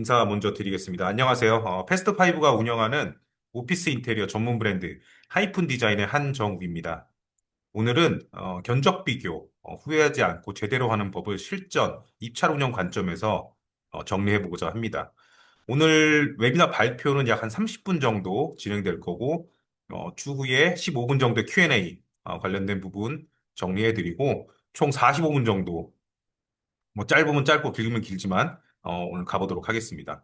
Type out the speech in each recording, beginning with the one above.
인사 먼저 드리겠습니다. 안녕하세요. 패스트5가 운영하는 오피스 인테리어 전문 브랜드 하이픈 디자인의 한정욱입니다. 오늘은 견적 비교, 후회하지 않고 제대로 하는 법을 실전, 입찰 운영 관점에서 정리해 보고자 합니다. 오늘 웨비나 발표는 약 한 30분 정도 진행될 거고, 추후에 15분 정도 Q&A 관련된 부분 정리해 드리고, 총 45분 정도 뭐 짧으면 짧고 길면 길지만 오늘 가보도록 하겠습니다.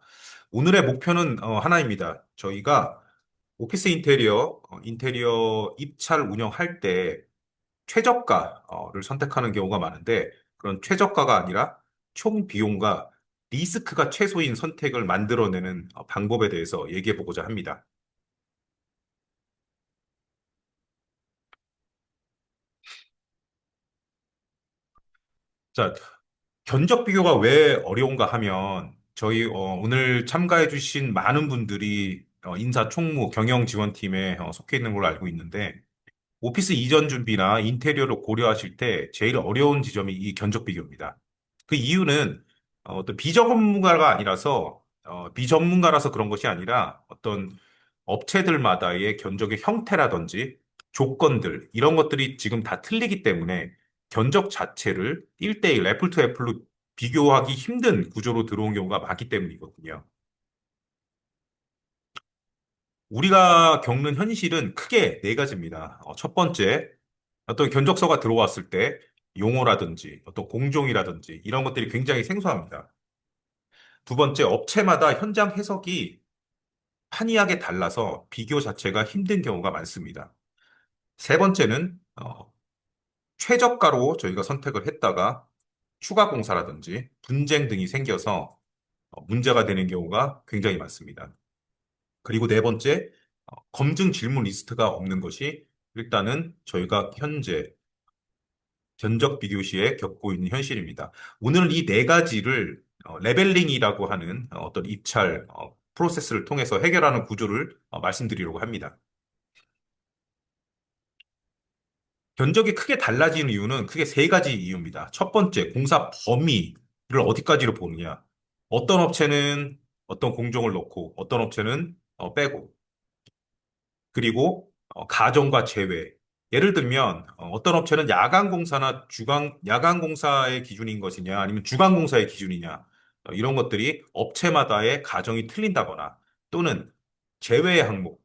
오늘의 목표는 하나입니다. 저희가 오피스 인테리어 입찰 운영할 때 최저가를 선택하는 경우가 많은데 그런 최저가가 아니라 총 비용과 리스크가 최소인 선택을 만들어내는 방법에 대해서 얘기해 보고자 합니다. 자, 견적 비교가 왜 어려운가 하면 저희 오늘 참가해 주신 많은 분들이 인사 총무 경영 지원팀에 속해 있는 걸로 알고 있는데 오피스 이전 준비나 인테리어를 고려하실 때 제일 어려운 지점이 이 견적 비교입니다. 그 이유는 어떤 비전문가라서 그런 것이 아니라 어떤 업체들마다의 견적의 형태라든지 조건들 이런 것들이 지금 다 틀리기 때문에 견적 자체를 1대1 애플 투 애플로 비교하기 힘든 구조로 들어온 경우가 많기 때문이거든요. 우리가 겪는 현실은 크게 네 가지입니다. 첫 번째, 어떤 견적서가 들어왔을 때 용어라든지 어떤 공종이라든지 이런 것들이 굉장히 생소합니다. 두 번째, 업체마다 현장 해석이 판이하게 달라서 비교 자체가 힘든 경우가 많습니다. 세 번째는 최저가로 저희가 선택을 했다가 추가 공사라든지 분쟁 등이 생겨서 문제가 되는 경우가 굉장히 많습니다. 그리고 네 번째, 검증 질문 리스트가 없는 것이 일단은 저희가 현재 견적 비교 시에 겪고 있는 현실입니다. 오늘은 이 네 가지를 레벨링이라고 하는 어떤 입찰 프로세스를 통해서 해결하는 구조를 말씀드리려고 합니다. 견적이 크게 달라지는 이유는 크게 세 가지 이유입니다. 첫 번째, 공사 범위를 어디까지로 보느냐. 어떤 업체는 어떤 공종을 넣고 어떤 업체는 빼고 그리고 가정과 재외. 예를 들면 떤 업체는 야간 공사의 기준인 것이냐 아니면 주간 공사의 기준이냐 이런 것들이 업체마다의 가정이 틀린다거나 또는 제외의 항목,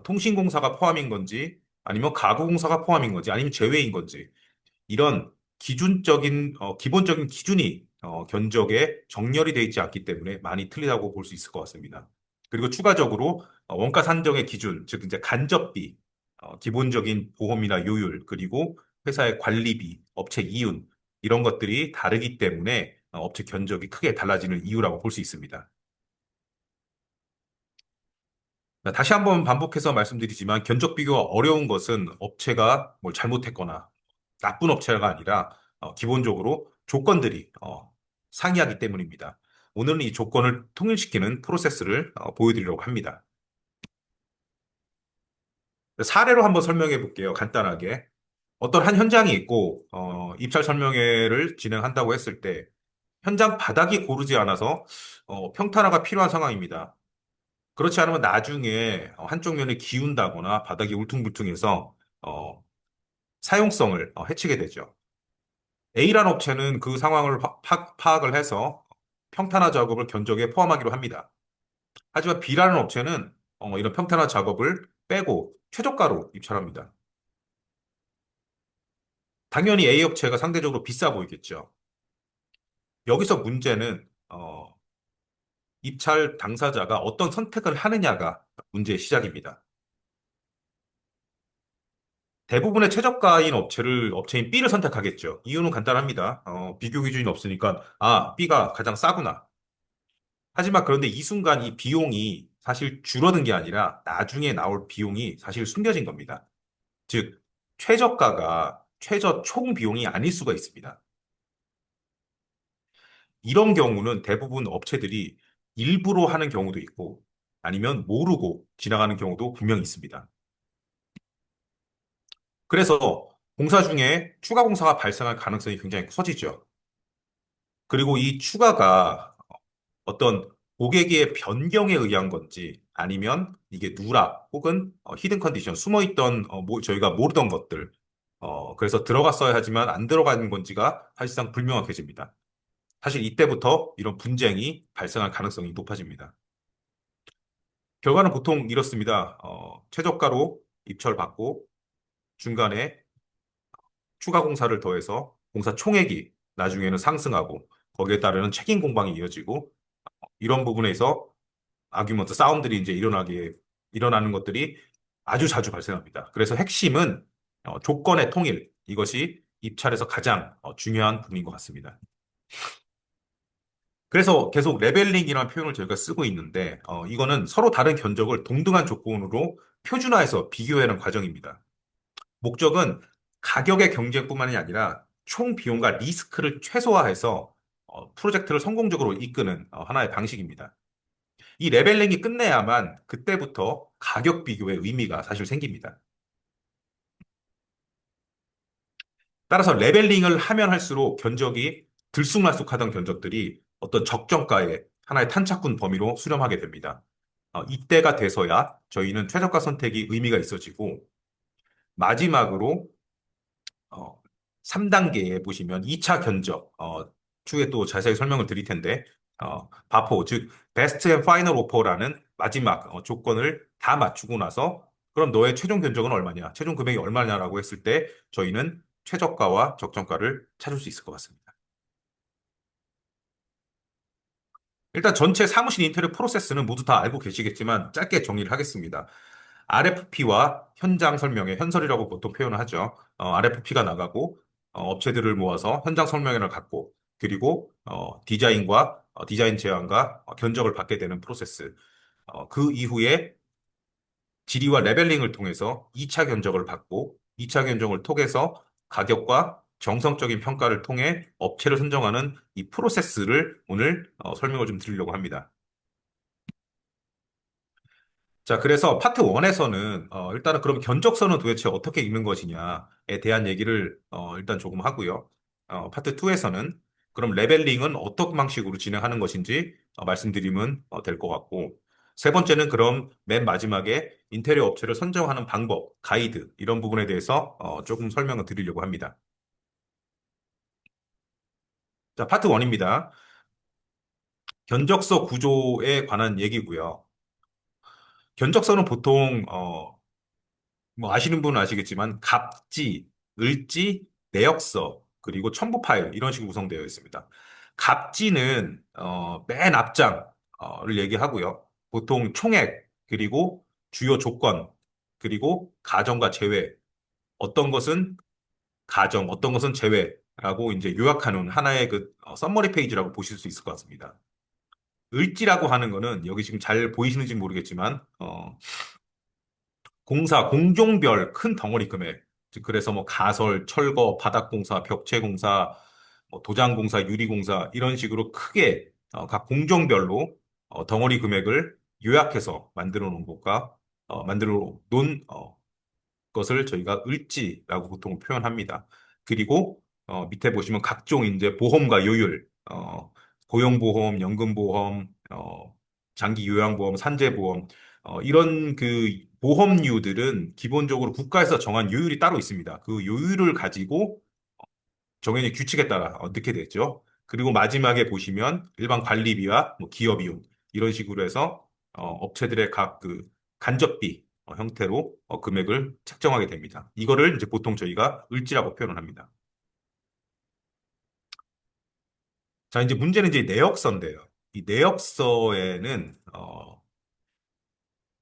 통신공사가 포함인 건지 아니면 가구공사가 포함인 건지 아니면 제외인 건지 이런 기본적인 기준이 견적에 정렬이 되어 있지 않기 때문에 많이 틀리다고 볼 수 있을 것 같습니다. 그리고 추가적으로 원가 산정의 기준, 즉 이제 간접비, 기본적인 보험이나 요율, 그리고 회사의 관리비, 업체 이윤 이런 것들이 다르기 때문에 업체 견적이 크게 달라지는 이유라고 볼 수 있습니다. 다시 한번 반복해서 말씀드리지만 견적 비교가 어려운 것은 업체가 뭘 잘못했거나 나쁜 업체가 아니라 기본적으로 조건들이 상이하기 때문입니다. 오늘은 이 조건을 통일시키는 프로세스를 보여드리려고 합니다. 사례로 한번 설명해 볼게요. 간단하게. 어떤 한 현장이 있고 입찰 설명회를 진행한다고 했을 때 현장 바닥이 고르지 않아서 평탄화가 필요한 상황입니다. 그렇지 않으면 나중에 한쪽 면이 기운다거나 바닥이 울퉁불퉁해서 사용성을 해치게 되죠. A라는 업체는 그 상황을 파악을 해서 평탄화 작업을 견적에 포함하기로 합니다. 하지만 B라는 업체는 이런 평탄화 작업을 빼고 최저가로 입찰합니다. 당연히 A 업체가 상대적으로 비싸 보이겠죠. 여기서 문제는 입찰 당사자가 어떤 선택을 하느냐가 문제의 시작입니다. 대부분의 최저가인 업체인 B를 선택하겠죠. 이유는 간단합니다. 비교 기준이 없으니까, B가 가장 싸구나. 하지만 그런데 이 순간 이 비용이 사실 줄어든 게 아니라 나중에 나올 비용이 사실 숨겨진 겁니다. 즉, 최저가가 최저 총 비용이 아닐 수가 있습니다. 이런 경우는 대부분 업체들이 일부러 하는 경우도 있고 아니면 모르고 지나가는 경우도 분명히 있습니다. 그래서 공사 중에 추가 공사가 발생할 가능성이 굉장히 커지죠. 그리고 이 추가가 어떤 고객의 변경에 의한 건지 아니면 이게 누락 혹은 히든 컨디션 숨어있던 저희가 모르던 것들 그래서 들어갔어야 하지만 안 들어간 건지가 사실상 불명확해집니다. 사실 이때부터 이런 분쟁이 발생할 가능성이 높아집니다. 결과는 보통 이렇습니다. 최저가로 입찰받고 중간에 추가 공사를 더해서 공사 총액이 나중에는 상승하고 거기에 따르는 책임 공방이 이어지고 이런 부분에서 아규먼트 싸움들이 이제 일어나는 것들이 아주 자주 발생합니다. 그래서 핵심은 조건의 통일 이것이 입찰에서 가장 중요한 부분인 것 같습니다. 그래서 계속 레벨링이라는 표현을 저희가 쓰고 있는데 이거는 서로 다른 견적을 동등한 조건으로 표준화해서 비교하는 과정입니다. 목적은 가격의 경쟁뿐만이 아니라 총 비용과 리스크를 최소화해서 프로젝트를 성공적으로 이끄는 하나의 방식입니다. 이 레벨링이 끝내야만 그때부터 가격 비교의 의미가 사실 생깁니다. 따라서 레벨링을 하면 할수록 견적이 들쑥날쑥하던 견적들이 어떤 적정가의 하나의 탄착군 범위로 수렴하게 됩니다. 이때가 돼서야 저희는 최저가 선택이 의미가 있어지고 마지막으로 어, 3단계에 보시면 2차 견적, 추후에 또 자세히 설명을 드릴 텐데, 바포, 즉, 베스트 앤 파이널 오퍼라는 마지막 조건을 다 맞추고 나서, 그럼 너의 최종 견적은 얼마냐? 최종 금액이 얼마냐라고 했을 때, 저희는 최저가와 적정가를 찾을 수 있을 것 같습니다. 일단 전체 사무실 인테리어 프로세스는 모두 다 알고 계시겠지만, 짧게 정리를 하겠습니다. RFP와 현장 설명회, 현설이라고 보통 표현을 하죠. RFP가 나가고 업체들을 모아서 현장 설명회를 갖고 그리고 디자인과 디자인 제안과 견적을 받게 되는 프로세스. 그 이후에 질의와 레벨링을 통해서 2차 견적을 받고 2차 견적을 통해서 가격과 정성적인 평가를 통해 업체를 선정하는 이 프로세스를 오늘 설명을 좀 드리려고 합니다. 자, 그래서 파트 1에서는 일단은 그럼 견적서는 도대체 어떻게 읽는 것이냐에 대한 얘기를 일단 조금 하고요. 파트 2에서는 그럼 레벨링은 어떤 방식으로 진행하는 것인지 말씀드리면 될 것 같고, 세 번째는 그럼 맨 마지막에 인테리어 업체를 선정하는 방법, 가이드 이런 부분에 대해서 조금 설명을 드리려고 합니다. 자, 파트 1입니다. 견적서 구조에 관한 얘기고요. 견적서는 보통 뭐 아시는 분은 아시겠지만 갑지, 을지, 내역서, 그리고 첨부 파일 이런 식으로 구성되어 있습니다. 갑지는 맨 앞장을 얘기하고요. 보통 총액, 그리고 주요 조건, 그리고 가정과 제외, 어떤 것은 가정, 어떤 것은 제외라고 이제 요약하는 하나의 그 서머리 페이지라고 보실 수 있을 것 같습니다. 을지라고 하는 거는 여기 지금 잘 보이시는지 모르겠지만 공사, 공종별 큰 덩어리 금액. 즉, 그래서 뭐 가설, 철거, 바닥공사, 벽체공사, 뭐 도장공사, 유리공사 이런 식으로 크게 각 공종별로 덩어리 금액을 요약해서 만들어 놓은 것과 만들어 놓은 것을 저희가 을지라고 보통 표현합니다. 그리고 밑에 보시면 각종 이제 보험과 요율, 고용보험, 연금보험, 장기 요양보험, 산재보험 이런 그 보험류들은 기본적으로 국가에서 정한 요율이 따로 있습니다. 그 요율을 가지고 정해진 규칙에 따라 넣게 되죠. 그리고 마지막에 보시면 일반 관리비와 뭐 기업이용 이런 식으로 해서 업체들의 각 그 간접비 형태로 금액을 책정하게 됩니다. 이거를 이제 보통 저희가 을지라고 표현을 합니다. 자, 이제 문제는 이제 내역서인데요. 이 내역서에는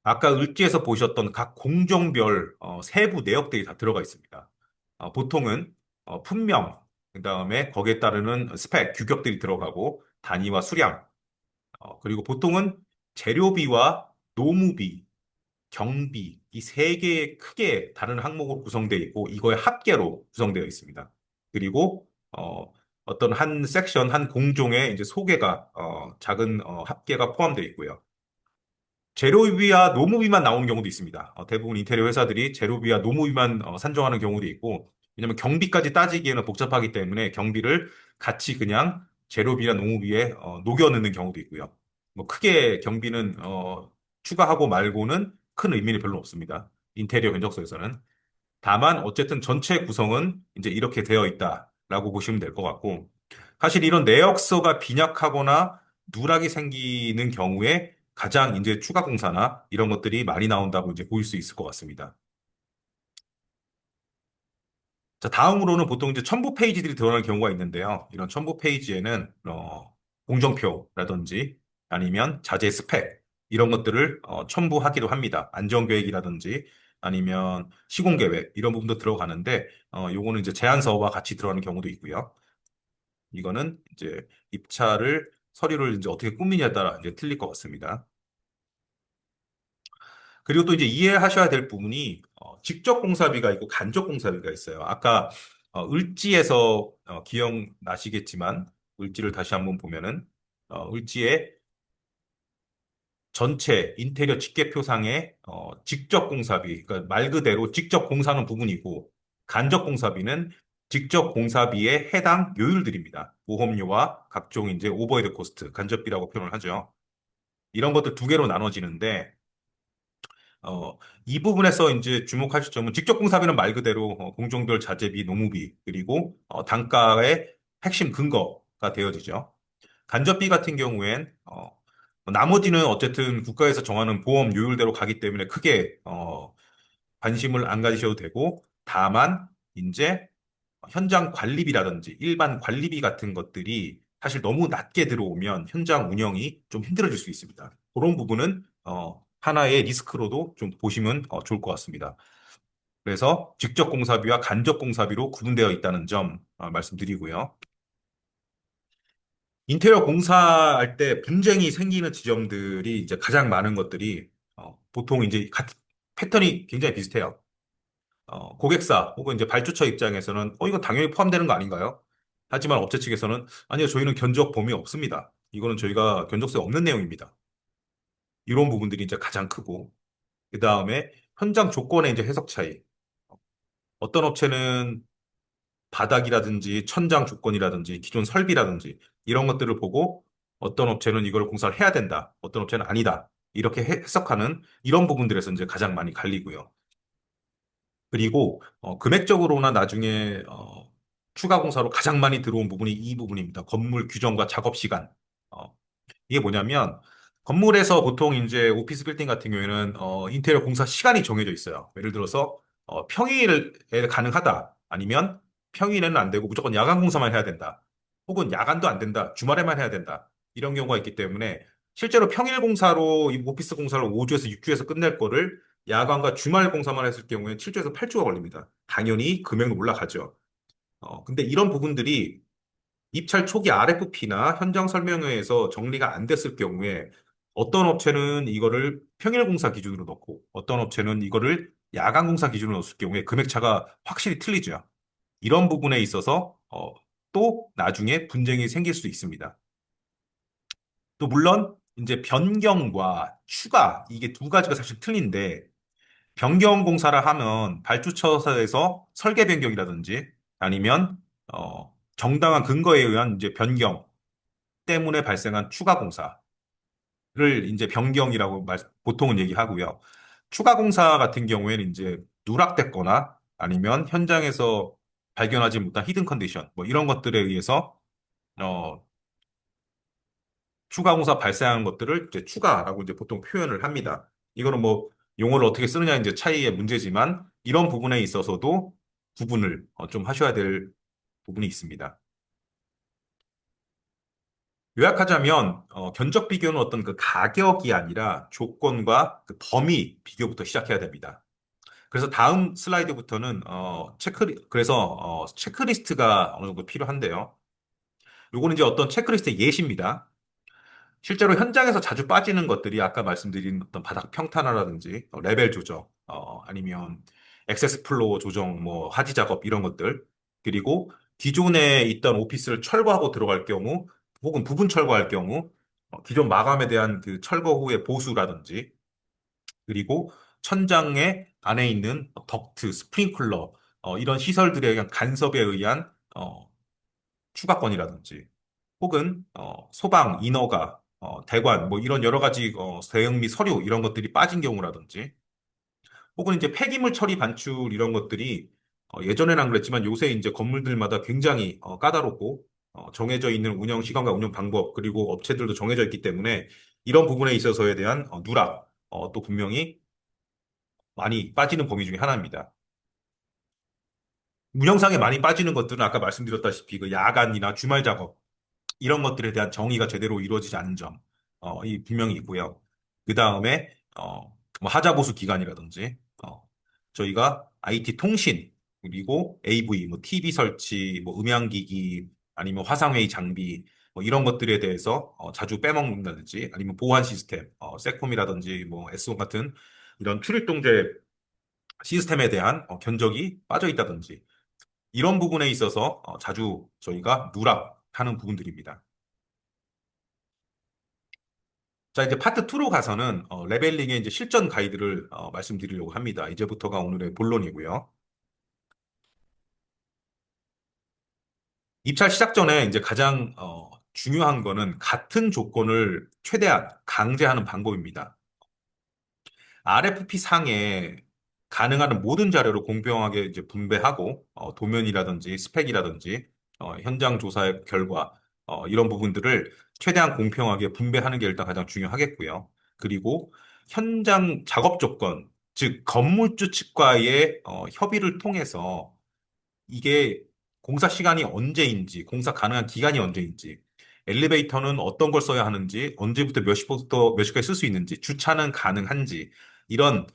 아까 을지에서 보셨던 각 공종별 세부 내역들이 다 들어가 있습니다. 보통은 품명, 그다음에 거기에 따르는 스펙, 규격들이 들어가고 단위와 수량, 그리고 보통은 재료비와 노무비, 경비 이 세 개의 크게 다른 항목으로 구성되어 있고 이거의 합계로 구성되어 있습니다. 그리고 어떤 한 섹션, 한 공종의 이제 소개가 작은 합계가 포함되어 있고요. 재료비와 노무비만 나오는 경우도 있습니다. 대부분 인테리어 회사들이 재료비와 노무비만 산정하는 경우도 있고, 왜냐하면 경비까지 따지기에는 복잡하기 때문에 경비를 같이 그냥 재료비와 노무비에 녹여 넣는 경우도 있고요. 뭐 크게 경비는 추가하고 말고는 큰 의미는 별로 없습니다. 인테리어 견적서에서는. 다만 어쨌든 전체 구성은 이제 이렇게 되어 있다라고 보시면 될 것 같고 사실 이런 내역서가 빈약하거나 누락이 생기는 경우에 가장 이제 추가 공사나 이런 것들이 많이 나온다고 이제 보일 수 있을 것 같습니다. 자, 다음으로는 보통 이제 첨부 페이지들이 드러날 경우가 있는데요. 이런 첨부 페이지에는 공정표라든지 아니면 자재 스펙 이런 것들을 첨부하기도 합니다. 안전계획이라든지 아니면 시공계획 이런 부분도 들어가는데 요거는 이제 제안서와 같이 들어가는 경우도 있고요. 이거는 이제 입찰을 서류를 이제 어떻게 꾸미냐에 따라 이제 틀릴 것 같습니다. 그리고 또 이제 이해하셔야 될 부분이 직접 공사비가 있고 간접 공사비가 있어요. 아까 을지에서 기억나시겠지만 을지를 다시 한번 보면은 을지의 전체 인테리어 집계표상의 직접 공사비, 그러니까 말 그대로 직접 공사하는 부분이고 간접 공사비는 직접 공사비에 해당 요율들입니다. 보험료와 각종 이제 오버헤드 코스트, 간접비라고 표현을 하죠. 이런 것들 두 개로 나눠지는데 이 부분에서 이제 주목하실 점은 직접 공사비는 말 그대로 공정별 자재비, 노무비, 그리고 단가의 핵심 근거가 되어지죠. 간접비 같은 경우엔 나머지는 어쨌든 국가에서 정하는 보험 요율대로 가기 때문에 크게 관심을 안 가지셔도 되고 다만 이제 현장 관리비라든지 일반 관리비 같은 것들이 사실 너무 낮게 들어오면 현장 운영이 좀 힘들어질 수 있습니다. 그런 부분은 하나의 리스크로도 좀 보시면 좋을 것 같습니다. 그래서 직접 공사비와 간접 공사비로 구분되어 있다는 점 말씀드리고요. 인테리어 공사할 때 분쟁이 생기는 지점들이 이제 가장 많은 것들이 보통 이제 같은 패턴이 굉장히 비슷해요. 고객사 혹은 이제 발주처 입장에서는 이거 당연히 포함되는 거 아닌가요? 하지만 업체 측에서는 아니요, 저희는 견적 범위 없습니다. 이거는 저희가 견적서에 없는 내용입니다. 이런 부분들이 이제 가장 크고 그 다음에 현장 조건의 이제 해석 차이. 어떤 업체는 바닥이라든지 천장 조건이라든지 기존 설비라든지 이런 것들을 보고 어떤 업체는 이걸 공사를 해야 된다. 어떤 업체는 아니다. 이렇게 해석하는 이런 부분들에서 이제 가장 많이 갈리고요. 그리고 금액적으로나 나중에 추가 공사로 가장 많이 들어온 부분이 이 부분입니다. 건물 규정과 작업 시간. 어, 이게 뭐냐면 건물에서 보통 이제 오피스 빌딩 같은 경우에는 인테리어 공사 시간이 정해져 있어요. 예를 들어서 평일에 가능하다. 아니면 평일에는 안 되고 무조건 야간 공사만 해야 된다. 혹은 야간도 안 된다. 주말에만 해야 된다. 이런 경우가 있기 때문에 실제로 평일 공사로 이 오피스 공사를 5주에서 6주에서 끝낼 거를 야간과 주말 공사만 했을 경우에 7주에서 8주가 걸립니다. 당연히 금액은 올라가죠. 근데 이런 부분들이 입찰 초기 RFP나 현장 설명회에서 정리가 안 됐을 경우에 어떤 업체는 이거를 평일 공사 기준으로 넣고 어떤 업체는 이거를 야간 공사 기준으로 넣었을 경우에 금액 차가 확실히 틀리죠. 이런 부분에 있어서 또 나중에 분쟁이 생길 수 있습니다. 또 물론 이제 변경과 추가 이게 두 가지가 사실 틀린데 변경 공사를 하면 발주처에서 설계 변경이라든지 아니면 정당한 근거에 의한 이제 변경 때문에 발생한 추가 공사를 이제 변경이라고 보통은 얘기하고요. 추가 공사 같은 경우에는 이제 누락됐거나 아니면 현장에서 발견하지 못한 히든 컨디션 뭐 이런 것들에 의해서 어, 추가 공사 발생한 것들을 이제 추가라고 이제 보통 표현을 합니다. 이거는 뭐 용어를 어떻게 쓰느냐 이제 차이의 문제지만 이런 부분에 있어서도 구분을 좀 하셔야 될 부분이 있습니다. 요약하자면 견적 비교는 어떤 그 가격이 아니라 조건과 그 범위 비교부터 시작해야 됩니다. 그래서 다음 슬라이드부터는 체크리스트가 어느 정도 필요한데요. 요거는 이제 어떤 체크리스트의 예시입니다. 실제로 현장에서 자주 빠지는 것들이 아까 말씀드린 어떤 바닥 평탄화라든지 레벨 조정, 아니면 액세스 플로어 조정, 뭐 하지 작업 이런 것들, 그리고 기존에 있던 오피스를 철거하고 들어갈 경우, 혹은 부분 철거할 경우, 기존 마감에 대한 그 철거 후의 보수라든지, 그리고 천장에 안에 있는 덕트, 스프링클러, 이런 시설들에 의한 간섭에 의한 추가권이라든지, 혹은 소방 인허가 대관, 뭐 이런 여러 가지 대응 및 서류 이런 것들이 빠진 경우라든지 혹은 이제 폐기물 처리 반출 이런 것들이 예전에는 안 그랬지만 요새 이제 건물들마다 굉장히 까다롭고 정해져 있는 운영 시간과 운영 방법 그리고 업체들도 정해져 있기 때문에 이런 부분에 있어서에 대한 누락 또 분명히 많이 빠지는 범위 중에 하나입니다. 운영상에 많이 빠지는 것들은 아까 말씀드렸다시피 그 야간이나 주말 작업 이런 것들에 대한 정의가 제대로 이루어지지 않은 점, 이 분명히 있고요. 그 다음에, 뭐 하자보수 기간이라든지, 저희가 IT 통신, 그리고 AV, 뭐 TV 설치, 뭐 음향기기, 아니면 화상회의 장비, 뭐 이런 것들에 대해서 자주 빼먹는다든지, 아니면 보안 시스템, 세콤이라든지, 뭐 S1 같은 이런 출입동제 시스템에 대한 견적이 빠져 있다든지, 이런 부분에 있어서 자주 저희가 누락하는 부분들입니다. 자, 이제 파트 2로 가서는 레벨링의 이제 실전 가이드를 말씀드리려고 합니다. 이제부터가 오늘의 본론이고요. 입찰 시작 전에 이제 가장 중요한 거는 같은 조건을 최대한 강제하는 방법입니다. RFP 상에 가능한 모든 자료를 공평하게 이제 분배하고 도면이라든지 스펙이라든지 현장 조사의 결과 이런 부분들을 최대한 공평하게 분배하는 게 일단 가장 중요하겠고요. 그리고 현장 작업 조건, 즉 건물주 측과의 협의를 통해서 이게 공사 시간이 언제인지, 공사 가능한 기간이 언제인지, 엘리베이터는 어떤 걸 써야 하는지, 언제부터 몇 시부터 몇 시까지 쓸 수 있는지, 주차는 가능한지, 이런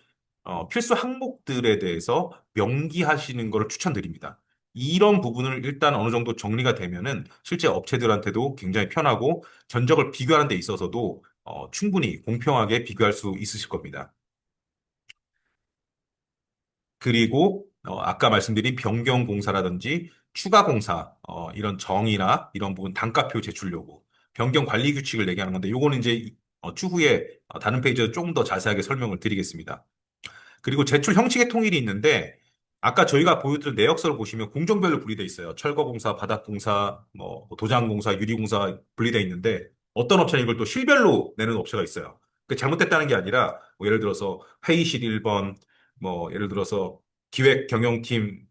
필수 항목들에 대해서 명기하시는 것을 추천드립니다. 이런 부분을 일단 어느 정도 정리가 되면은 실제 업체들한테도 굉장히 편하고 견적을 비교하는 데 있어서도 충분히 공평하게 비교할 수 있으실 겁니다. 그리고 아까 말씀드린 변경 공사라든지 추가 공사 이런 정의나 이런 부분 단가표 제출 요구, 변경 관리 규칙을 얘기하는 건데 요거는 이제 추후에 다른 페이지에서 조금 더 자세하게 설명을 드리겠습니다. 그리고 제출 형식의 통일이 있는데 아까 저희가 보여드린 내역서를 보시면 공종별로 분리되어 있어요. 철거공사, 바닥공사, 뭐 도장공사, 유리공사 분리되어 있는데 어떤 업체는 이걸 또 실별로 내는 업체가 있어요. 그 잘못됐다는 게 아니라 뭐 예를 들어서 회의실 1번, 뭐 예를 들어서 기획 경영팀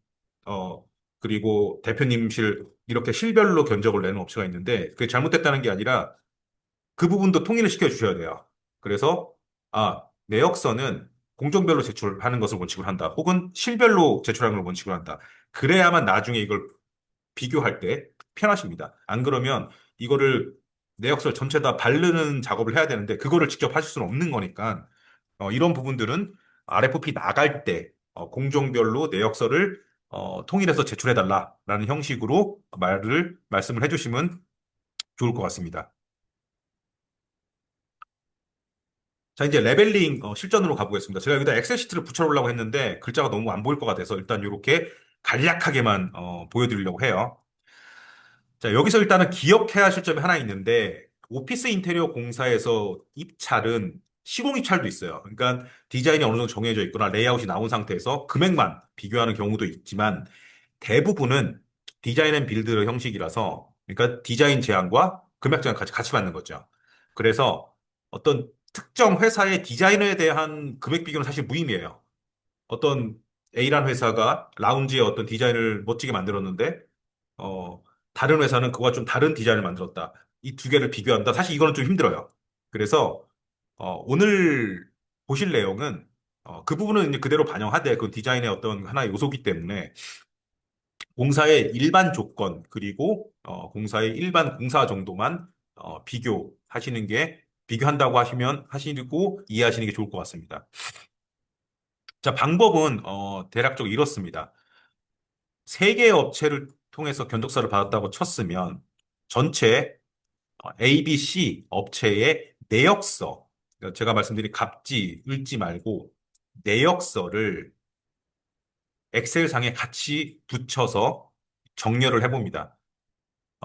그리고 대표님실 이렇게 실별로 견적을 내는 업체가 있는데 그게 잘못됐다는 게 아니라 그 부분도 통일을 시켜 주셔야 돼요. 그래서 내역서는 공종별로 제출하는 것을 원칙으로 한다. 혹은 실별로 제출하는 걸 원칙으로 한다. 그래야만 나중에 이걸 비교할 때 편하십니다. 안 그러면 이거를 내역서 전체 다 바르는 작업을 해야 되는데 그거를 직접 하실 수는 없는 거니까 이런 부분들은 RFP 나갈 때 공종별로 내역서를 통일해서 제출해달라라는 형식으로 말씀을 해주시면 좋을 것 같습니다. 자, 이제 레벨링 실전으로 가보겠습니다. 제가 여기다 엑셀 시트를 붙여놓으려고 했는데 글자가 너무 안 보일 것 같아서 일단 이렇게 간략하게만 보여드리려고 해요. 자, 여기서 일단은 기억해야 하실 점이 하나 있는데 오피스 인테리어 공사에서 입찰은 시공 입찰도 있어요. 그러니까 디자인이 어느 정도 정해져 있거나 레이아웃이 나온 상태에서 금액만 비교하는 경우도 있지만 대부분은 디자인 앤 빌드 형식이라서 그러니까 디자인 제안과 금액 제안 같이 받는 거죠. 그래서 어떤 특정 회사의 디자인에 대한 금액 비교는 사실 무의미해요. 어떤 A라는 회사가 라운지의 어떤 디자인을 멋지게 만들었는데 어, 다른 회사는 그와 좀 다른 디자인을 만들었다. 이 두 개를 비교한다. 사실 이거는 좀 힘들어요. 그래서 오늘 보실 내용은 그 부분은 이제 그대로 반영하되 그 디자인의 어떤 하나의 요소기 때문에 공사의 일반 조건 그리고 공사의 일반 공사 정도만 비교하시는 게 비교한다고 하시면 하시고 이해하시는 게 좋을 것 같습니다. 자, 방법은 대략적으로 이렇습니다. 세 개의 업체를 통해서 견적서를 받았다고 쳤으면 전체 A, B, C 업체의 내역서, 그러니까 제가 말씀드린 갑지, 을지 말고 내역서를 엑셀상에 같이 붙여서 정렬을 해봅니다.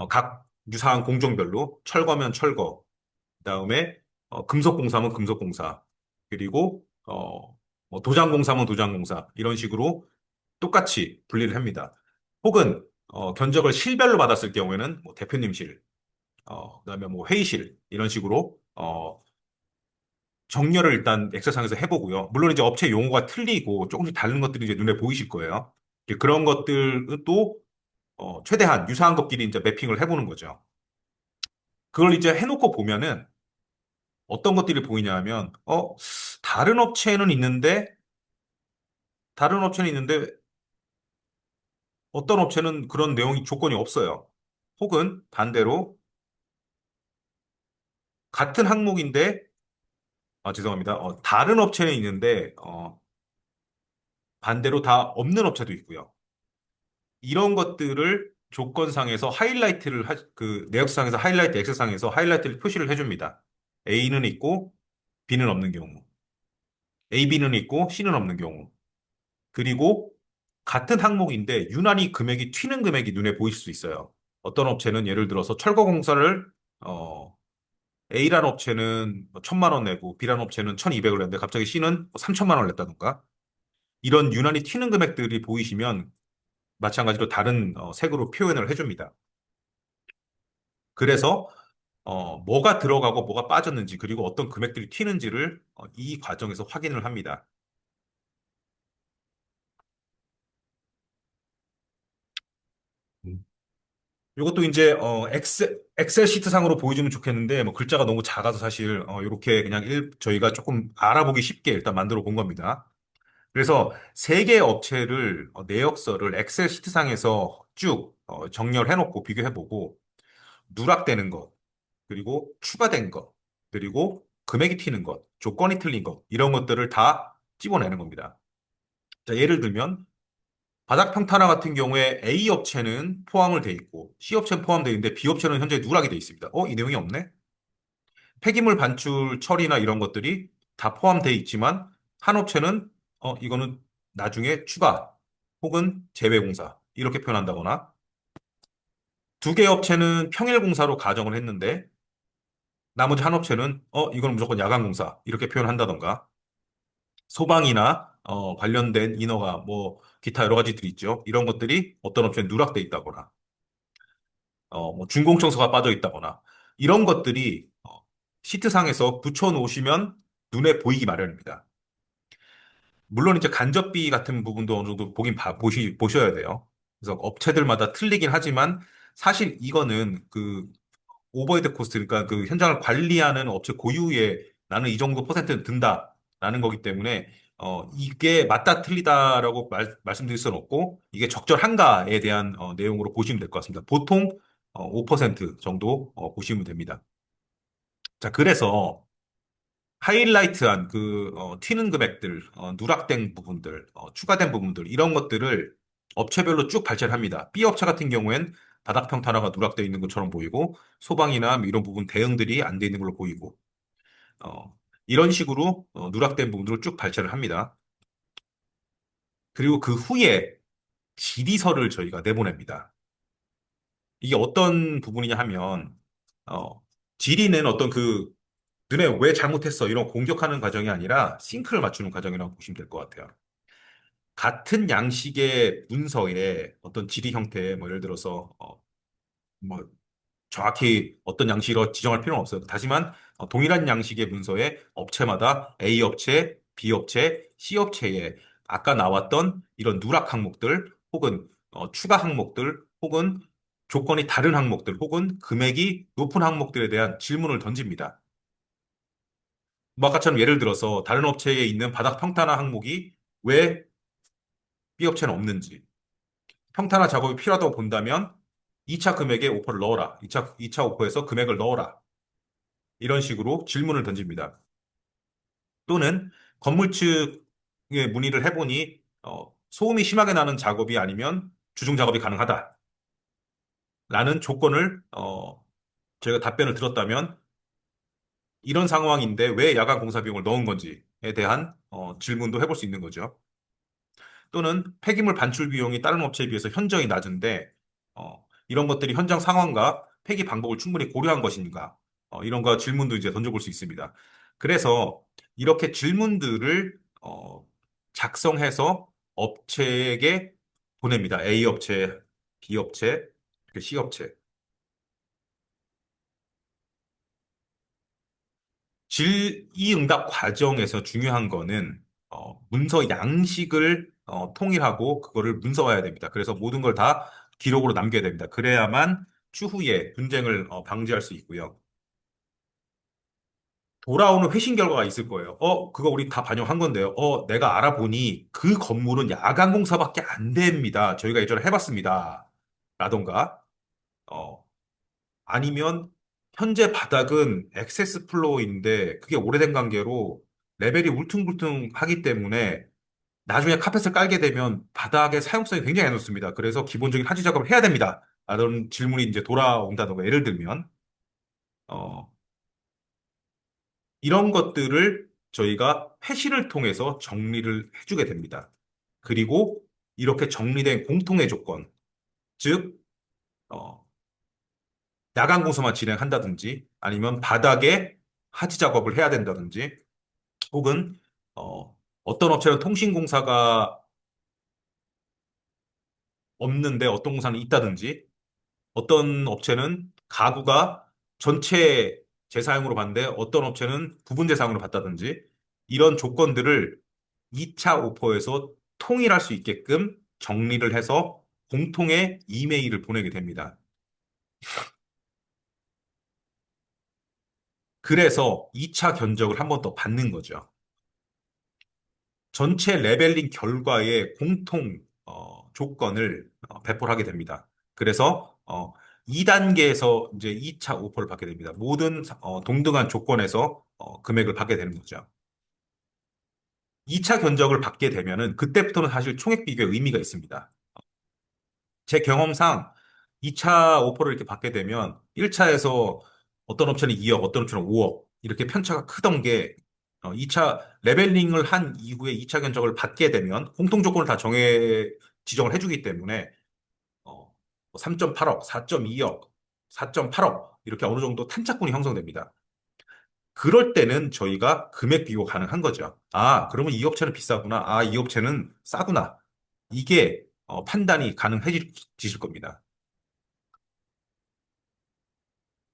각 유사한 공종별로 철거면 철거, 그다음에 금속공사면 금속공사, 그리고 뭐 도장공사면 도장공사 이런 식으로 똑같이 분리를 합니다. 혹은 견적을 실별로 받았을 경우에는 뭐 대표님실, 그다음에 뭐 회의실 이런 식으로 어, 정렬을 일단 엑셀상에서 해보고요. 물론 이제 업체 용어가 틀리고 조금씩 다른 것들이 이제 눈에 보이실 거예요. 이제 그런 것들도 최대한 유사한 것끼리 이제 매핑을 해보는 거죠. 그걸 이제 해놓고 보면은 어떤 것들이 보이냐 하면, 다른 업체는 있는데, 다른 업체는 있는데, 어떤 업체는 그런 내용이 조건이 없어요. 혹은 반대로 같은 항목인데, 죄송합니다. 다른 업체는 있는데, 반대로 다 없는 업체도 있고요. 이런 것들을 조건상에서 그 내역상에서 하이라이트, 엑셀상에서 하이라이트를 표시를 해줍니다. A는 있고, B는 없는 경우. A, B는 있고, C는 없는 경우. 그리고 같은 항목인데 유난히 금액이 튀는 금액이 눈에 보일 수 있어요. 어떤 업체는 예를 들어서 철거공사를 어, A라는 업체는 뭐 1,000만 원 내고 B라는 업체는 1,200을 냈는데 갑자기 C는 3천만 원을 냈다던가 이런 유난히 튀는 금액들이 보이시면 마찬가지로 다른 색으로 표현을 해줍니다. 그래서 뭐가 들어가고 뭐가 빠졌는지 그리고 어떤 금액들이 튀는지를 이 과정에서 확인을 합니다. 이것도 이제 엑셀 시트 상으로 보여주면 좋겠는데 뭐 글자가 너무 작아서 사실 이렇게 그냥 저희가 조금 알아보기 쉽게 일단 만들어 본 겁니다. 그래서 세 개의 업체를 내역서를 엑셀 시트 상에서 쭉 정렬해 놓고 비교해 보고 누락되는 것 그리고 추가된 것 그리고 금액이 튀는 것 조건이 틀린 것 이런 것들을 다 집어내는 겁니다. 자, 예를 들면 바닥 평탄화 같은 경우에 A 업체는 포함을 돼 있고 C 업체는 포함되어 있는데 B 업체는 현재 누락이 돼 있습니다. 이 내용이 없네? 폐기물 반출 처리나 이런 것들이 다 포함되어 있지만 한 업체는 이거는 나중에 추가 혹은 재외공사 이렇게 표현한다거나 두 개 업체는 평일공사로 가정을 했는데 나머지 한 업체는 이거는 무조건 야간공사 이렇게 표현한다던가 소방이나 관련된 인허가 뭐 기타 여러 가지들이 있죠. 이런 것들이 어떤 업체는 누락돼 있다거나 뭐 준공청소가 빠져 있다거나 이런 것들이 시트상에서 붙여 놓으시면 눈에 보이기 마련입니다. 물론 이제 간접비 같은 부분도 어느 정도 보셔야 돼요. 그래서 업체들마다 틀리긴 하지만 사실 이거는 그 오버헤드 코스트, 그러니까 그 현장을 관리하는 업체 고유에 나는 이 정도 퍼센트는 든다라는 거기 때문에 이게 맞다 틀리다라고 말씀드릴 수는 없고 이게 적절한가에 대한 내용으로 보시면 될 것 같습니다. 보통 5% 정도 보시면 됩니다. 자, 그래서 하이라이트한 튀는 금액들, 누락된 부분들, 추가된 부분들 이런 것들을 업체별로 쭉 발제를 합니다. B 업체 같은 경우엔 바닥 평탄화가 누락되어 있는 것처럼 보이고 소방이나 뭐 이런 부분 대응들이 안 돼 있는 걸로 보이고 이런 식으로 누락된 부분들을 쭉 발제를 합니다. 그리고 그 후에 질의서를 저희가 내보냅니다. 이게 어떤 부분이냐 하면 어, 질의는 어떤 너네 왜 잘못했어 이런 공격하는 과정이 아니라 싱크를 맞추는 과정이라고 보시면 될 것 같아요. 같은 양식의 문서에 어떤 질의 형태, 뭐 예를 들어서 뭐 정확히 어떤 양식으로 지정할 필요는 없어요. 하지만 동일한 양식의 문서에 업체마다 A 업체, B 업체, C 업체에 아까 나왔던 이런 누락 항목들 혹은 추가 항목들 혹은 조건이 다른 항목들 혹은 금액이 높은 항목들에 대한 질문을 던집니다. 뭐 아까처럼 예를 들어서 다른 업체에 있는 바닥 평탄화 항목이 왜 B 업체는 없는지 평탄화 작업이 필요하다고 본다면 2차 금액에 오퍼를 넣어라. 2차 오퍼에서 금액을 넣어라. 이런 식으로 질문을 던집니다. 또는 건물 측에 문의를 해보니 소음이 심하게 나는 작업이 아니면 주중 작업이 가능하다라는 조건을 저희가 답변을 들었다면 이런 상황인데 왜 야간 공사 비용을 넣은 건지에 대한 질문도 해볼 수 있는 거죠. 또는 폐기물 반출 비용이 다른 업체에 비해서 현저히 낮은데 이런 것들이 현장 상황과 폐기 방법을 충분히 고려한 것인가 이런 거 질문도 이제 던져볼 수 있습니다. 그래서 이렇게 질문들을 작성해서 업체에게 보냅니다. A 업체, B 업체, C 업체. 질의응답 과정에서 중요한 거는 문서 양식을 통일하고 그거를 문서화해야 됩니다. 그래서 모든 걸 다 기록으로 남겨야 됩니다. 그래야만 추후에 분쟁을 방지할 수 있고요. 돌아오는 회신 결과가 있을 거예요. 그거 우리 다 반영한 건데요. 내가 알아보니 그 건물은 야간 공사밖에 안 됩니다. 저희가 예전에 해봤습니다. 라던가, 어, 아니면 현재 바닥은 액세스 플로어인데 그게 오래된 관계로 레벨이 울퉁불퉁하기 때문에 나중에 카펫을 깔게 되면 바닥의 사용성이 굉장히 안 좋습니다. 그래서 기본적인 하지 작업을 해야 됩니다. 라는 질문이 이제 돌아온다던가 예를 들면 어, 이런 것들을 저희가 회신을 통해서 정리를 해주게 됩니다. 그리고 이렇게 정리된 공통의 조건, 즉 어, 야간 공사만 진행한다든지 아니면 바닥에 하지 작업을 해야 된다든지 혹은 어떤 업체는 통신공사가 없는데 어떤 공사는 있다든지 어떤 업체는 가구가 전체 재사용으로 봤는데 어떤 업체는 부분 재사용으로 봤다든지 이런 조건들을 2차 오퍼에서 통일할 수 있게끔 정리를 해서 공통의 이메일을 보내게 됩니다. 그래서 2차 견적을 한 번 더 받는 거죠. 전체 레벨링 결과의 공통 조건을 배포를 하게 됩니다. 그래서 2단계에서 이제 2차 오퍼를 받게 됩니다. 모든 동등한 조건에서 금액을 받게 되는 거죠. 2차 견적을 받게 되면은 그때부터는 사실 총액 비교에 의미가 있습니다. 제 경험상 2차 오퍼를 이렇게 받게 되면 1차에서 어떤 업체는 2억, 어떤 업체는 5억 이렇게 편차가 크던 게 2차 레벨링을 한 이후에 2차 견적을 받게 되면 공통 조건을 다 지정을 해주기 때문에 3.8억, 4.2억, 4.8억 이렇게 어느 정도 탄착군이 형성됩니다. 그럴 때는 저희가 금액 비교 가능한 거죠. 아, 그러면 이 업체는 비싸구나. 아, 이 업체는 싸구나. 이게 판단이 가능해지실 겁니다.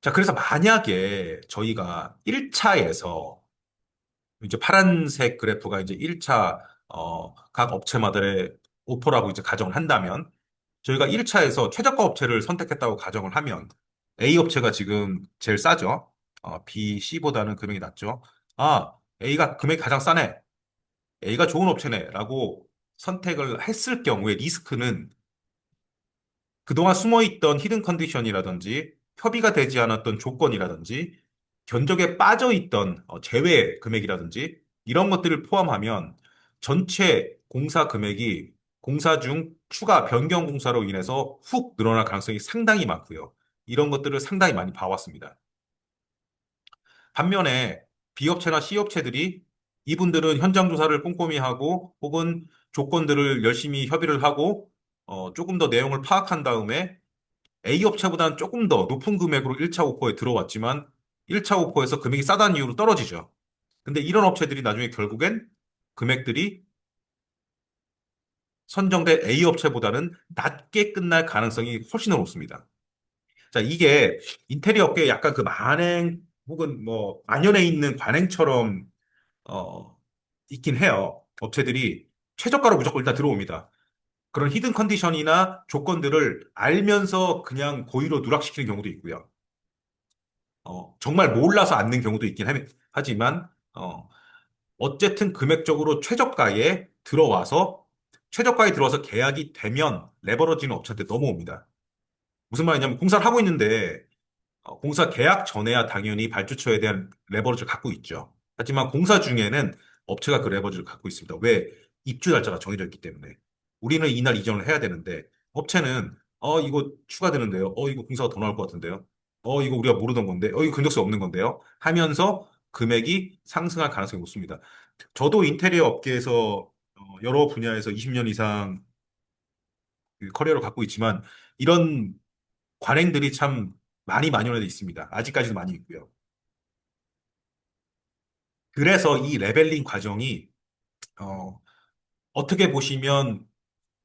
자, 그래서 만약에 저희가 1차에서 이제 파란색 그래프가 이제 1차 각 업체마다의 오퍼라고 이제 가정을 한다면 저희가 1차에서 최저가 업체를 선택했다고 가정을 하면 A 업체가 지금 제일 싸죠. B, C보다는 금액이 낮죠. 아, A가 금액이 가장 싸네. A가 좋은 업체네라고 선택을 했을 경우에 리스크는 그동안 숨어있던 히든 컨디션이라든지 협의가 되지 않았던 조건이라든지 견적에 빠져있던 제외 금액이라든지 이런 것들을 포함하면 전체 공사 금액이 공사 중 추가 변경 공사로 인해서 훅 늘어날 가능성이 상당히 많고요. 이런 것들을 상당히 많이 봐왔습니다. 반면에 B업체나 C업체들이 이분들은 현장 조사를 꼼꼼히 하고 혹은 조건들을 열심히 협의를 하고 조금 더 내용을 파악한 다음에 A업체보다는 조금 더 높은 금액으로 1차 오퍼에 들어왔지만 1차 오퍼에서 금액이 싸다는 이유로 떨어지죠. 근데 이런 업체들이 나중에 결국엔 금액들이 선정된 A업체보다는 낮게 끝날 가능성이 훨씬 더 높습니다. 자, 이게 인테리어 업계에 약간 그 만행 혹은 뭐 만연해 있는 관행처럼 어, 있긴 해요. 업체들이 최저가로 무조건 일단 들어옵니다. 그런 히든 컨디션이나 조건들을 알면서 그냥 고의로 누락시키는 경우도 있고요. 정말 몰라서 앉는 경우도 있긴 하지만, 어쨌든 금액적으로 최저가에 들어와서 계약이 되면 레버러지는 업체한테 넘어옵니다. 무슨 말이냐면 공사를 하고 있는데 공사 계약 전에야 당연히 발주처에 대한 레버리지를 갖고 있죠. 하지만 공사 중에는 업체가 그 레버리지를 갖고 있습니다. 왜? 입주 날짜가 정해져 있기 때문에. 우리는 이날 이전을 해야 되는데 업체는 이거 추가되는데요. 이거 공사가 더 나올 것 같은데요. 이거 우리가 모르던 건데. 이거 근적세 없는 건데요. 하면서 금액이 상승할 가능성이 높습니다. 저도 인테리어 업계에서 여러 분야에서 20년 이상 그 커리어를 갖고 있지만 이런 관행들이 참 많이 만연해 있습니다. 아직까지도 많이 있고요. 그래서 이 레벨링 과정이 어, 어떻게 보시면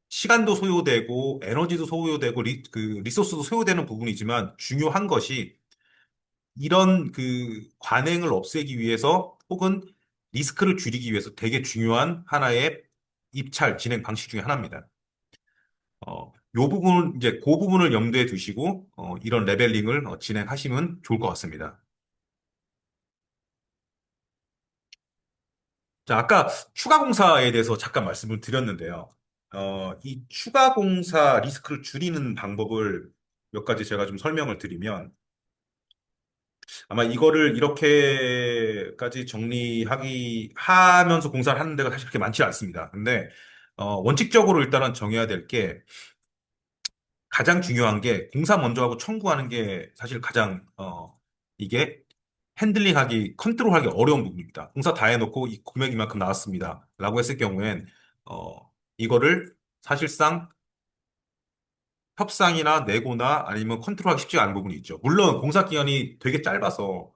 시간도 소요되고 에너지도 소요되고 그 리소스도 소요되는 부분이지만 중요한 것이 이런 그 관행을 없애기 위해서 혹은 리스크를 줄이기 위해서 되게 중요한 하나의 입찰 진행 방식 중에 하나입니다. 요 부분, 이제 그 부분을 염두에 두시고, 이런 레벨링을 진행하시면 좋을 것 같습니다. 자, 아까 추가 공사에 대해서 잠깐 말씀을 드렸는데요. 이 추가 공사 리스크를 줄이는 방법을 몇 가지 제가 좀 설명을 드리면, 아마 이거를 이렇게까지 하면서 공사를 하는 데가 사실 그렇게 많지 않습니다. 근데, 원칙적으로 일단은 정해야 될 게, 가장 중요한 게 공사 먼저 하고 청구하는 게 사실 가장 이게 핸들링하기 컨트롤하기 어려운 부분입니다. 공사 다 해놓고 이 금액 이만큼 나왔습니다. 라고 했을 경우엔 이거를 사실상 협상이나 내고나 아니면 컨트롤하기 쉽지가 않은 부분이 있죠. 물론 공사 기간이 되게 짧아서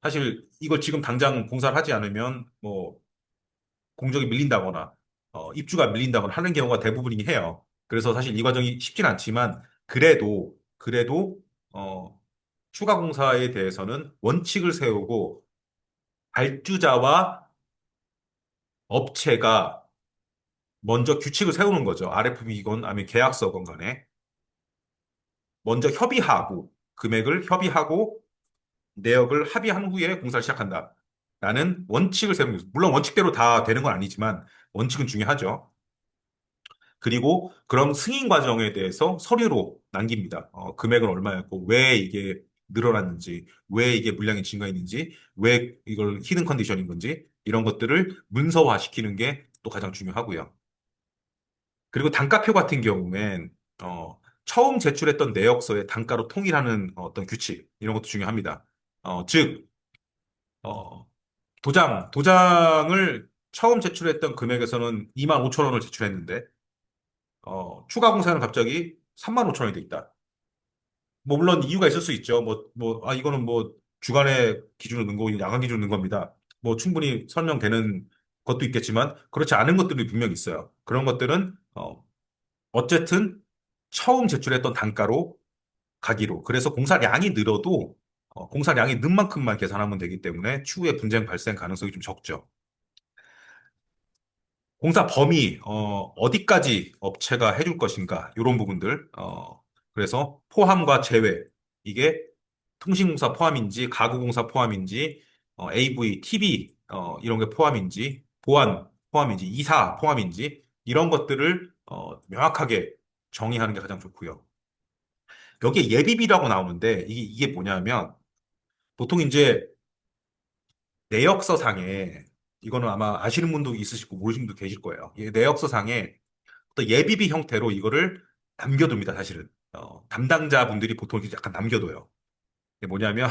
사실 이걸 지금 당장 공사를 하지 않으면 뭐 공정이 밀린다거나 입주가 밀린다거나 하는 경우가 대부분이긴 해요. 그래서 사실 이 과정이 쉽진 않지만 그래도 어, 추가 공사에 대해서는 원칙을 세우고 발주자와 업체가 먼저 규칙을 세우는 거죠. RFP건 아니면 계약서건 간에 먼저 협의하고 금액을 협의하고 내역을 합의한 후에 공사를 시작한다. 라는 원칙을 세우는 거죠. 물론 원칙대로 다 되는 건 아니지만 원칙은 중요하죠. 그리고 그런 승인 과정에 대해서 서류로 남깁니다. 금액은 얼마였고, 왜 이게 늘어났는지, 왜 이게 물량이 증가했는지, 왜 이걸 히든 컨디션인 건지, 이런 것들을 문서화 시키는 게 또 가장 중요하고요. 그리고 단가표 같은 경우엔, 처음 제출했던 내역서의 단가로 통일하는 어떤 규칙, 이런 것도 중요합니다. 즉, 어, 도장을 처음 제출했던 금액에서는 2만 5천 원을 제출했는데, 추가 공사는 갑자기 3만 5천 원이 돼 있다. 뭐, 물론 이유가 있을 수 있죠. 이거는 뭐, 주간의 기준으로 넣은 거고, 야간 기준으로 넣은 겁니다. 뭐, 충분히 설명되는 것도 있겠지만, 그렇지 않은 것들이 분명히 있어요. 그런 것들은, 어쨌든, 처음 제출했던 단가로 가기로. 그래서 공사량이 늘어도, 공사량이 는 만큼만 계산하면 되기 때문에, 추후에 분쟁 발생 가능성이 좀 적죠. 공사 범위, 어디까지 업체가 해줄 것인가, 이런 부분들, 그래서 포함과 제외, 이게 통신공사 포함인지, 가구공사 포함인지, AV, TV, 이런 게 포함인지, 보안 포함인지, 이사 포함인지, 이런 것들을, 명확하게 정의하는 게 가장 좋고요. 여기에 예비비라고 나오는데, 이게 뭐냐면, 보통 이제 내역서상에, 이거는 아마 아시는 분도 있으시고 모르시는 분도 계실 거예요. 이 내역서상에 또 예비비 형태로 이거를 남겨둡니다, 사실은. 담당자분들이 보통 이렇게 약간 남겨둬요. 이게 뭐냐면,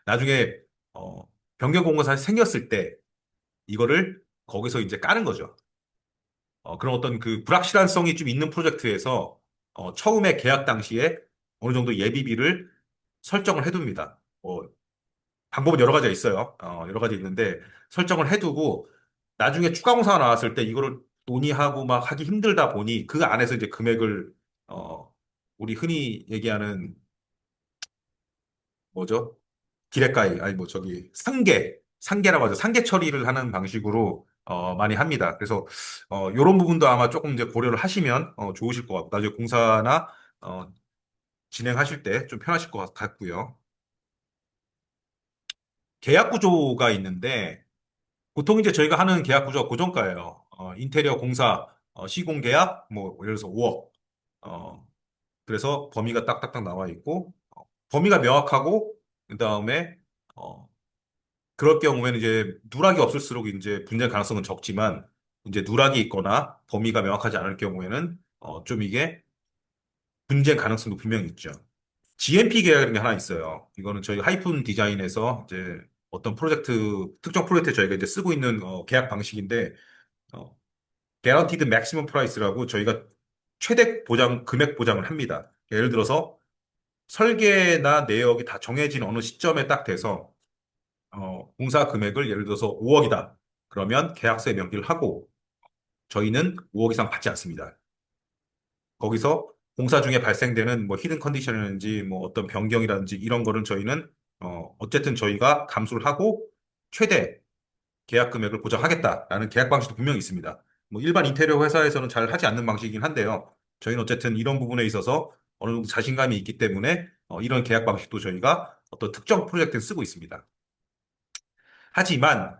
나중에, 어, 변경공고사가 생겼을 때, 이거를 거기서 이제 까는 거죠. 그런 어떤 그 불확실한성이 좀 있는 프로젝트에서, 처음에 계약 당시에 어느 정도 예비비를 설정을 해둡니다. 방법은 여러 가지가 있어요. 여러 가지 있는데, 설정을 해두고, 나중에 추가 공사가 나왔을 때 이거를 논의하고 막 하기 힘들다 보니 그 안에서 이제 금액을 어 우리 흔히 얘기하는 뭐죠? 기획가액 아니 뭐 저기 상계라고 하죠. 상계 처리를 하는 방식으로 많이 합니다. 그래서 요런 부분도 아마 조금 이제 고려를 하시면 좋으실 것 같고 나중에 공사나 어, 진행하실 때 좀 편하실 것 같고요. 계약 구조가 있는데 보통 이제 저희가 하는 계약 구조가 고정가예요. 인테리어 공사 시공 계약 뭐 예를 들어서 5억. 그래서 범위가 딱딱딱 나와 있고, 범위가 명확하고, 그 다음에, 어, 그럴 경우에는 이제 누락이 없을수록 이제 분쟁 가능성은 적지만, 이제 누락이 있거나 범위가 명확하지 않을 경우에는, 좀 이게 분쟁 가능성도 분명히 있죠. GMP 계약이라는 게 하나 있어요. 이거는 저희 하이픈 디자인에서 이제 어떤 특정 프로젝트에 저희가 이제 쓰고 있는 계약 방식인데, 어, Guaranteed Maximum Price라고 저희가 최대 보장, 금액 보장을 합니다. 예를 들어서 설계나 내역이 다 정해진 어느 시점에 딱 돼서 공사 금액을 예를 들어서 5억이다. 그러면 계약서에 명기를 하고 저희는 5억 이상 받지 않습니다. 거기서 공사 중에 발생되는 뭐 히든 컨디션이라든지 뭐 어떤 변경이라든지 이런 거는 저희는 어쨌든 저희가 감수를 하고 최대 계약 금액을 보장하겠다라는 계약 방식도 분명히 있습니다. 뭐 일반 인테리어 회사에서는 잘 하지 않는 방식이긴 한데요. 저희는 어쨌든 이런 부분에 있어서 어느 정도 자신감이 있기 때문에 이런 계약 방식도 저희가 어떤 특정 프로젝트에 쓰고 있습니다. 하지만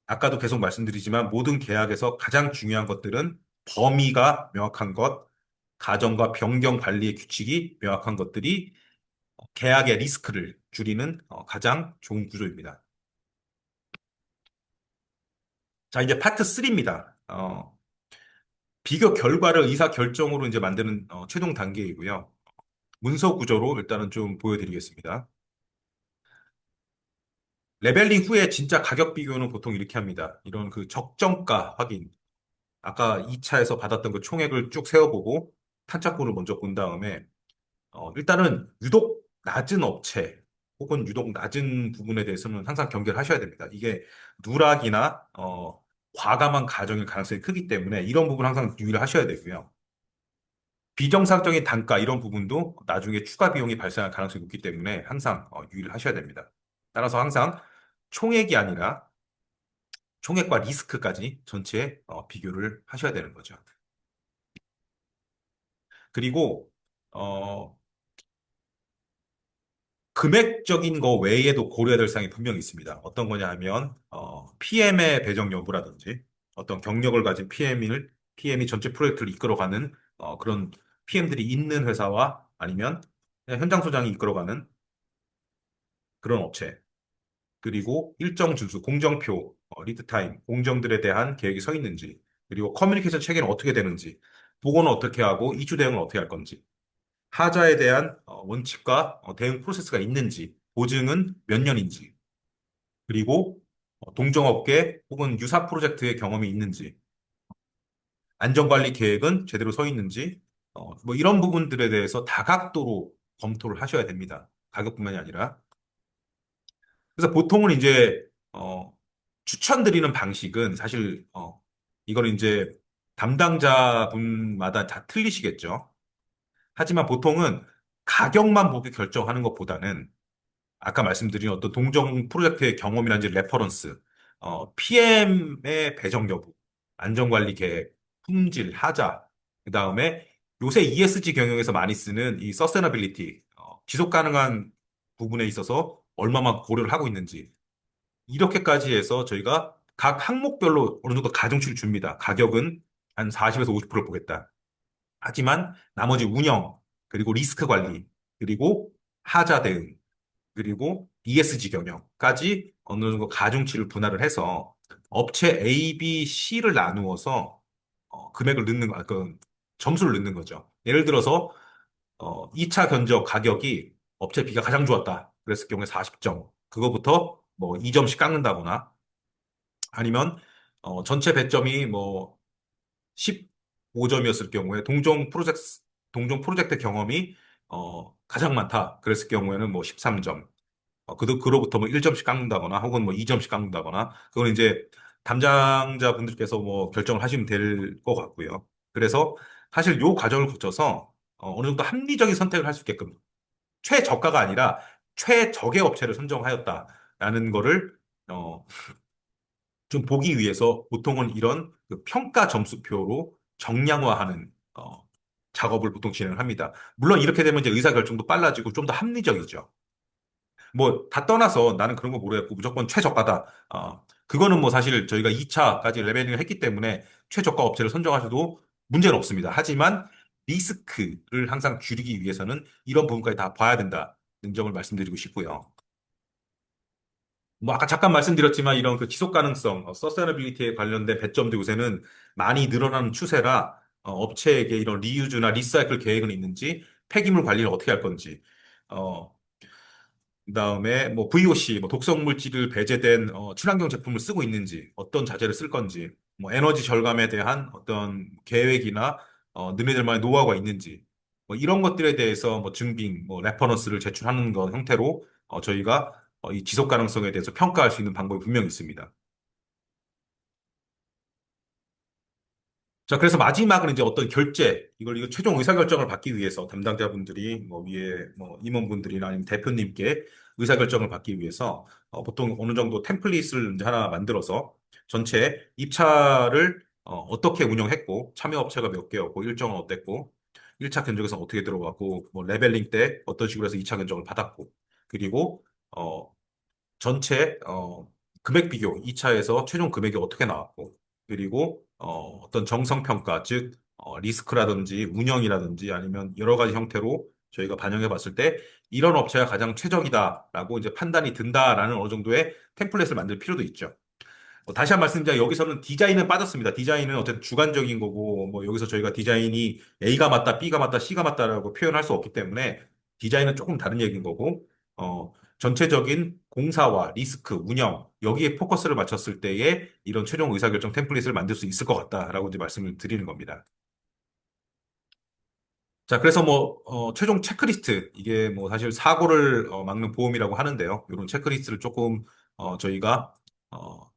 아까도 계속 말씀드리지만 모든 계약에서 가장 중요한 것들은 범위가 명확한 것, 가정과 변경 관리의 규칙이 명확한 것들이 계약의 리스크를 줄이는 가장 좋은 구조입니다. 자, 이제 파트 3입니다. 비교 결과를 의사 결정으로 이제 만드는 최종 단계이고요. 문서 구조로 일단은 좀 보여드리겠습니다. 레벨링 후에 진짜 가격 비교는 보통 이렇게 합니다. 이런 그 적정가 확인. 아까 2차에서 받았던 그 총액을 쭉 세어보고 탄착본을 먼저 본 다음에 일단은 유독 낮은 업체 혹은 유독 낮은 부분에 대해서는 항상 경계를 하셔야 됩니다. 이게 누락이나 과감한 가정일 가능성이 크기 때문에 이런 부분 항상 유의를 하셔야 되고요. 비정상적인 단가 이런 부분도 나중에 추가 비용이 발생할 가능성이 높기 때문에 항상 유의를 하셔야 됩니다. 따라서 항상 총액이 아니라 총액과 리스크까지 전체 비교를 하셔야 되는 거죠. 그리고 어, 금액적인 거 외에도 고려해야 될 사항이 분명히 있습니다. 어떤 거냐 하면 PM의 배정 여부라든지 어떤 경력을 가진 PM이 전체 프로젝트를 이끌어가는 그런 PM들이 있는 회사와 아니면 그냥 현장 소장이 이끌어가는 그런 업체 그리고 일정 준수, 공정표, 리드 타임, 공정들에 대한 계획이 서 있는지 그리고 커뮤니케이션 체계는 어떻게 되는지 보고는 어떻게 하고 이주 대응은 어떻게 할 건지 하자에 대한 원칙과 대응 프로세스가 있는지, 보증은 몇 년인지, 그리고 동종업계 혹은 유사 프로젝트의 경험이 있는지, 안전관리 계획은 제대로 서 있는지, 뭐 이런 부분들에 대해서 다각도로 검토를 하셔야 됩니다. 가격뿐만이 아니라. 그래서 보통은 이제 추천드리는 방식은 사실 이걸 이제 담당자분마다 다 틀리시겠죠. 하지만 보통은 가격만 보고 결정하는 것보다는 아까 말씀드린 어떤 동정 프로젝트의 경험이라든지 레퍼런스, PM의 배정 여부, 안전관리 계획, 품질, 하자, 그 다음에 요새 ESG 경영에서 많이 쓰는 이 서스테너빌리티, 지속 가능한 부분에 있어서 얼마만 고려를 하고 있는지, 이렇게까지 해서 저희가 각 항목별로 어느 정도 가중치를 줍니다. 가격은 한 40에서 50% 보겠다. 하지만 나머지 운영, 그리고 리스크 관리, 그리고 하자 대응, 그리고 ESG 경영까지 어느 정도 가중치를 분할을 해서 업체 A, B, C를 나누어서 금액을 넣는 거, 그 점수를 넣는 거죠. 예를 들어서 2차 견적 가격이 업체 B가 가장 좋았다. 그랬을 경우에 40점. 그거부터 뭐 2점씩 깎는다거나 아니면 전체 배점이 뭐 15점이었을 경우에 동종 프로젝트 경험이 가장 많다. 그랬을 경우에는 뭐 13점. 그로부터 뭐 1점씩 깎는다거나 혹은 뭐 2점씩 깎는다거나 그건 이제 담당자 분들께서 뭐 결정을 하시면 될 것 같고요. 그래서 사실 요 과정을 거쳐서 어느 정도 합리적인 선택을 할 수 있게끔 최저가가 아니라 최적의 업체를 선정하였다라는 거를 어, 좀 보기 위해서 보통은 이런 그 평가 점수표로 정량화하는 작업을 보통 진행을 합니다. 물론 이렇게 되면 이제 의사결정도 빨라지고 좀 더 합리적이죠. 뭐 다 떠나서 나는 그런 거 모르겠고 무조건 최저가다. 그거는 뭐 사실 저희가 2차까지 레벨링을 했기 때문에 최저가 업체를 선정하셔도 문제는 없습니다. 하지만 리스크를 항상 줄이기 위해서는 이런 부분까지 다 봐야 된다는 점을 말씀드리고 싶고요. 뭐 아까 잠깐 말씀드렸지만 이런 그 지속 가능성, 서스테너빌리티에 관련된 배점도 요새는 많이 늘어나는 추세라 업체에게 이런 리유즈나 리사이클 계획은 있는지 폐기물 관리를 어떻게 할 건지 어, 그다음에 뭐 VOC, 뭐 독성 물질을 배제된 친환경 제품을 쓰고 있는지, 어떤 자재를 쓸 건지, 뭐 에너지 절감에 대한 어떤 계획이나 너네들만의 노하우가 있는지, 뭐 이런 것들에 대해서 뭐 증빙, 뭐 레퍼런스를 제출하는 것 형태로 저희가 이 지속 가능성에 대해서 평가할 수 있는 방법이 분명히 있습니다. 자, 그래서 마지막은 이제 어떤 결제, 이거 최종 의사결정을 받기 위해서 담당자분들이 뭐 위에 뭐 임원분들이나 아니면 대표님께 의사결정을 받기 위해서 보통 어느 정도 템플릿을 이제 하나 만들어서 전체 입찰을 떻게 운영했고 참여업체가 몇 개였고 일정은 어땠고 1차 견적에서 어떻게 들어갔고 뭐 레벨링 때 어떤 식으로 해서 2차 견적을 받았고 그리고 어, 전체 금액 비교 2차에서 최종 금액이 어떻게 나왔고 그리고 어떤 정성평가 즉 리스크라든지 운영이라든지 아니면 여러 가지 형태로 저희가 반영해 봤을 때 이런 업체가 가장 최적이다라고 이제 판단이 든다라는 어느 정도의 템플릿을 만들 필요도 있죠. 다시 한 번 말씀드리자 여기서는 디자인은 빠졌습니다. 디자인은 어쨌든 주관적인 거고 뭐 여기서 저희가 디자인이 A가 맞다, B가 맞다, C가 맞다라고 표현할 수 없기 때문에 디자인은 조금 다른 얘기인 거고 전체적인 공사와 리스크, 운영 여기에 포커스를 맞췄을 때에 이런 최종 의사결정 템플릿을 만들 수 있을 것 같다라고 이제 말씀을 드리는 겁니다. 자, 그래서 뭐, 최종 체크리스트, 이게 뭐 사실 사고를 막는 보험이라고 하는데요. 이런 체크리스트를 조금, 저희가,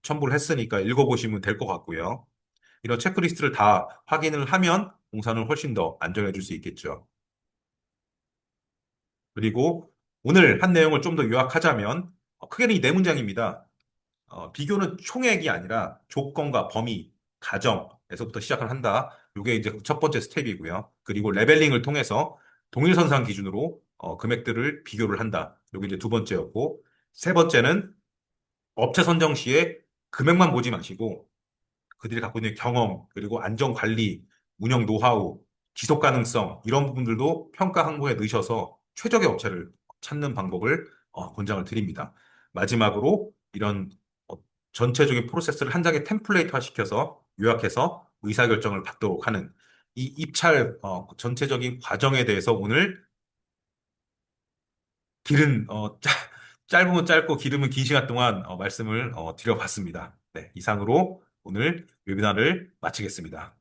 첨부를 했으니까 읽어보시면 될 것 같고요. 이런 체크리스트를 다 확인을 하면 공사는 훨씬 더 안전해질 수 있겠죠. 그리고 오늘 한 내용을 좀 더 요약하자면, 크게는 이 네 문장입니다. 비교는 총액이 아니라 조건과 범위, 가정에서부터 시작을 한다. 이게 이제 첫 번째 스텝이고요. 그리고 레벨링을 통해서 동일선상 기준으로 금액들을 비교를 한다. 이게 이제 두 번째였고, 세 번째는 업체 선정 시에 금액만 보지 마시고 그들이 갖고 있는 경험, 그리고 안전 관리, 운영 노하우, 지속 가능성 이런 부분들도 평가 항목에 넣으셔서 최적의 업체를 찾는 방법을 권장을 드립니다. 마지막으로 이런 어, 전체적인 프로세스를 한 장의 템플레이트화 시켜서 요약해서 의사결정을 받도록 하는 이 입찰 전체적인 과정에 대해서 오늘 길은 짧으면 짧고 길으면 긴 시간 동안 말씀을 드려봤습니다. 네, 이상으로 오늘 웨비나를 마치겠습니다.